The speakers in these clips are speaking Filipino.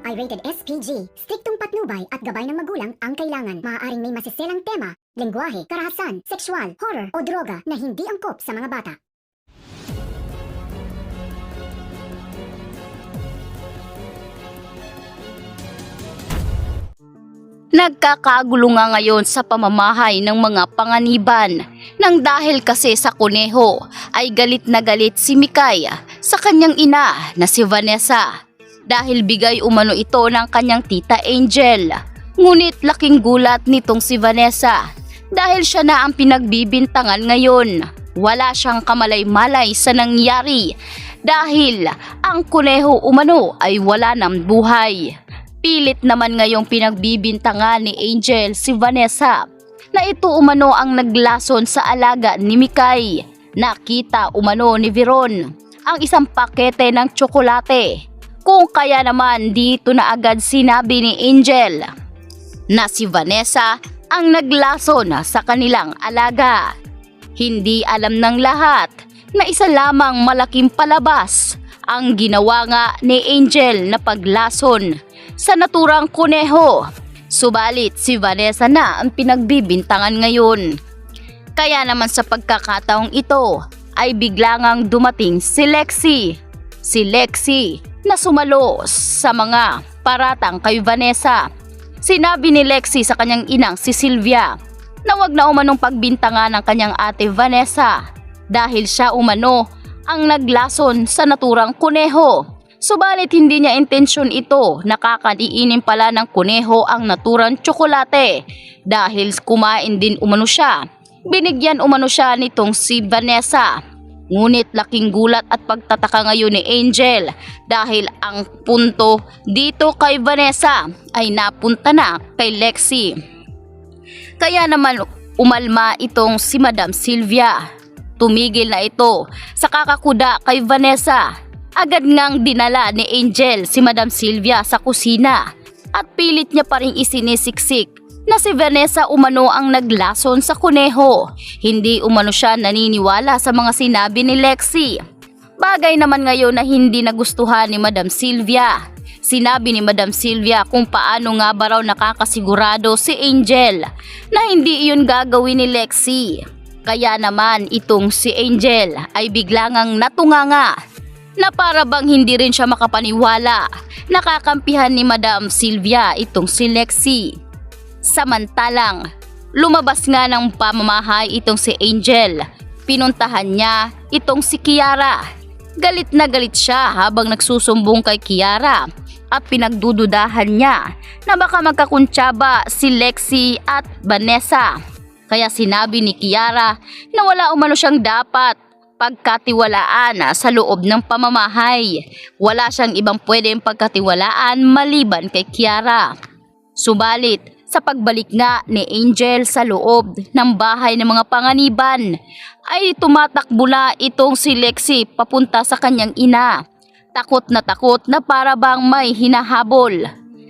ay rated SPG. Striktong patnubay at gabay ng magulang ang kailangan. Maaaring may masiselang tema, lengguwahe, karahasan, sexual, horror o droga na hindi angkop sa mga bata. Nagkakagulo nga ngayon sa pamamahay ng mga panganiban nang dahil kasi sa kuneho ay galit na galit si Mikay sa kanyang ina na si Vanessa dahil bigay umano ito ng kanyang tita Angel. Ngunit laking gulat nitong si Vanessa dahil siya na ang pinagbibintangan ngayon. Wala siyang kamalay-malay sa nangyari dahil ang kuneho umano ay wala ng buhay. Pilit naman ngayong pinagbibintangan ni Angel si Vanessa na ito umano ang naglason sa alaga ni Mikay. Nakita umano ni Veron ang isang pakete ng tsokolate. Kung kaya naman dito na agad sinabi ni Angel na si Vanessa ang naglason sa kanilang alaga. Hindi alam ng lahat na isa lamang malaking palabas ang ginawa nga ni Angel na paglason sa naturang kuneho. Subalit si Vanessa na ang pinagbibintangan ngayon. Kaya naman sa pagkakataong ito ay bigla ngang dumating si Lexie. Si Lexie na sumalo sa mga paratang kay Vanessa. Sinabi ni Lexie sa kanyang inang si Sylvia na wag na umanong pagbintangan ng kanyang ate Vanessa dahil siya umano ang naglason sa naturang kuneho. Subalit hindi niya intensyon ito, nakakadiinin pala ng kuneho ang naturang tsokolate dahil kumain din umano siya. Binigyan umano siya nitong si Vanessa. Ngunit laking gulat at pagtataka ngayon ni Angel dahil ang punto dito kay Vanessa ay napunta na kay Lexie. Kaya naman umalma itong si Madam Sylvia. Tumigil na ito sa kakakuda kay Vanessa. Agad ngang dinala ni Angel si Madam Sylvia sa kusina at pilit niya pa rin isinisiksik na si Vanessa umano ang naglason sa kuneho. Hindi umano siya naniniwala sa mga sinabi ni Lexie. Bagay naman ngayon na hindi nagustuhan ni Madam Sylvia. Sinabi ni Madam Sylvia kung paano nga ba raw nakakasigurado si Angel na hindi iyon gagawin ni Lexie. Kaya naman itong si Angel ay bigla ngang natunganga na para bang hindi rin siya makapaniwala. Nakakampihan ni Madam Sylvia itong si Lexie. Samantalang lumabas nga ng pamamahay itong si Angel. Pinuntahan niya itong si Kiara. Galit na galit siya habang nagsusumbong kay Kiara at pinagdududahan niya na baka magkakuntsaba si Lexie at Vanessa. Kaya sinabi ni Kiara na wala umano siyang dapat pagkatiwalaan sa loob ng pamamahay. Wala siyang ibang pwedeng pagkatiwalaan maliban kay Kiara. Subalit sa pagbalik nga ni Angel sa loob ng bahay ng mga panganiban ay tumatakbo na itong si Lexie papunta sa kanyang ina. Takot na para bang may hinahabol.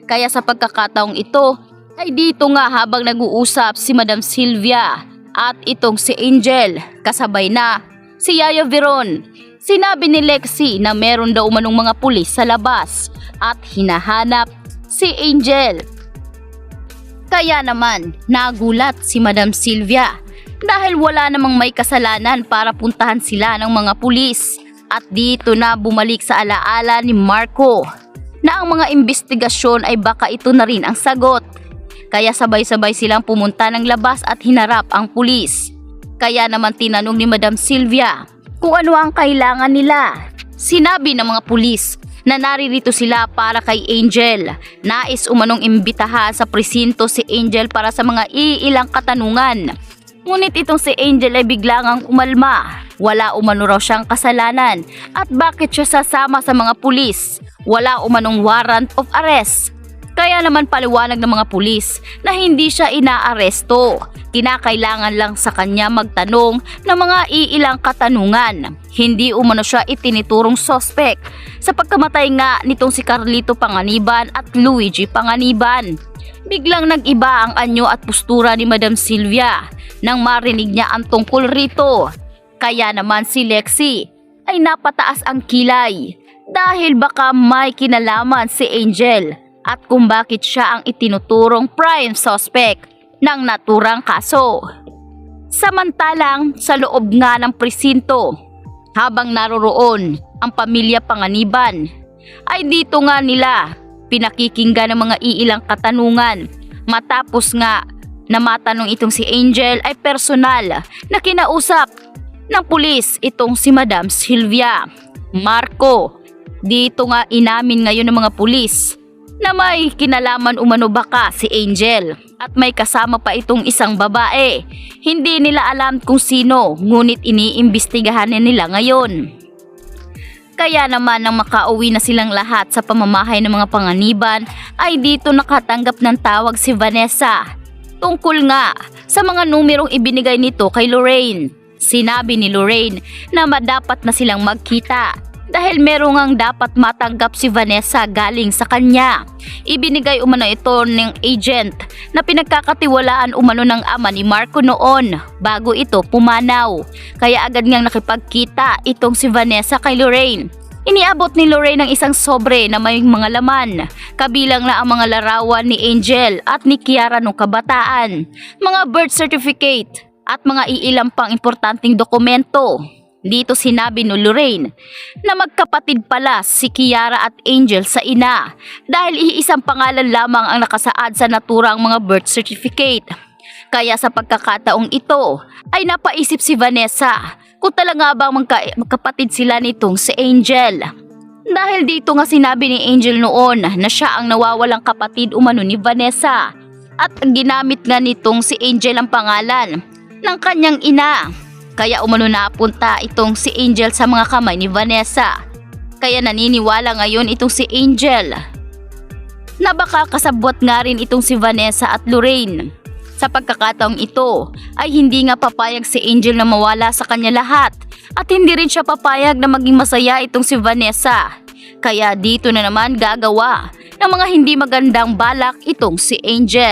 Kaya sa pagkakataong ito ay dito nga habang nag-uusap si Madam Sylvia at itong si Angel kasabay na si Yaya Veron. Sinabi ni Lexie na meron daw umanong mga pulis sa labas at hinahanap si Angel. Kaya naman nagulat si Madam Sylvia dahil wala namang may kasalanan para puntahan sila ng mga pulis. At dito na bumalik sa alaala ni Marco na ang mga investigasyon ay baka ito na rin ang sagot. Kaya sabay-sabay silang pumunta ng labas at hinarap ang pulis. Kaya naman tinanong ni Madam Sylvia kung ano ang kailangan nila. Sinabi ng mga pulis na naririto sila para kay Angel. Nais umanong imbitahan sa presinto si Angel para sa mga iilang katanungan. Ngunit itong si Angel ay bigla ngang umalma. Wala umano raw siyang kasalanan at bakit siya sasama sa mga pulis? Wala umanong warrant of arrest. Kaya naman paliwanag ng mga pulis na hindi siya inaaresto. Kinakailangan lang sa kanya magtanong ng mga iilang katanungan. Hindi umano siya itiniturong suspect sa pagkamatay nga nitong si Carlito Panganiban at Luigi Panganiban. Biglang nag-iba ang anyo at postura ni Madam Sylvia nang marinig niya ang tungkol rito. Kaya naman si Lexie ay napataas ang kilay dahil baka may kinalaman si Angel at kung bakit siya ang itinuturong prime suspect ng naturang kaso. Samantalang sa loob nga ng presinto, habang naroroon ang pamilya Panganiban, ay dito nga nila pinakikinggan ng mga iilang katanungan matapos nga na matanong itong si Angel ay personal na kinausap ng pulis itong si Madam Sylvia. Marco, dito nga inamin ngayon ng mga pulis na may kinalaman umano baka si Angel at may kasama pa itong isang babae. Hindi nila alam kung sino, ngunit iniimbestigahan na nila ngayon. Kaya naman nang makauwi na silang lahat sa pamamahay ng mga Panganiban ay dito nakatanggap ng tawag si Vanessa tungkol nga sa mga numerong ibinigay nito kay Lorraine. Sinabi ni Lorraine na dapat na silang magkita dahil merong ang dapat matanggap si Vanessa galing sa kanya. Ibinigay umano ito ng agent na pinagkakatiwalaan umano ng ama ni Marco noon bago ito pumanaw. Kaya agad ngang nakipagkita itong si Vanessa kay Lorraine. Iniabot ni Lorraine ng isang sobre na may mga laman, kabilang na ang mga larawan ni Angel at ni Kiara nung kabataan, mga birth certificate at mga iilang pang importanteng dokumento. Dito sinabi ni Lorraine na magkapatid pala si Kiara at Angel sa ina dahil iisang pangalan lamang ang nakasaad sa naturang mga birth certificate. Kaya sa pagkakataong ito ay napaisip si Vanessa kung talaga bang magkapatid sila nitong si Angel. Dahil dito nga sinabi ni Angel noon na siya ang nawawalang kapatid umano ni Vanessa at ginamit nga nitong si Angel ang pangalan ng kanyang ina. Kaya umano napunta itong si Angel sa mga kamay ni Vanessa. Kaya naniniwala ngayon itong si Angel na baka kasabwat nga rin itong si Vanessa at Lorraine. Sa pagkakataong ito ay hindi nga papayag si Angel na mawala sa kanya lahat at hindi rin siya papayag na maging masaya itong si Vanessa. Kaya dito na naman gagawa ng mga hindi magandang balak itong si Angel.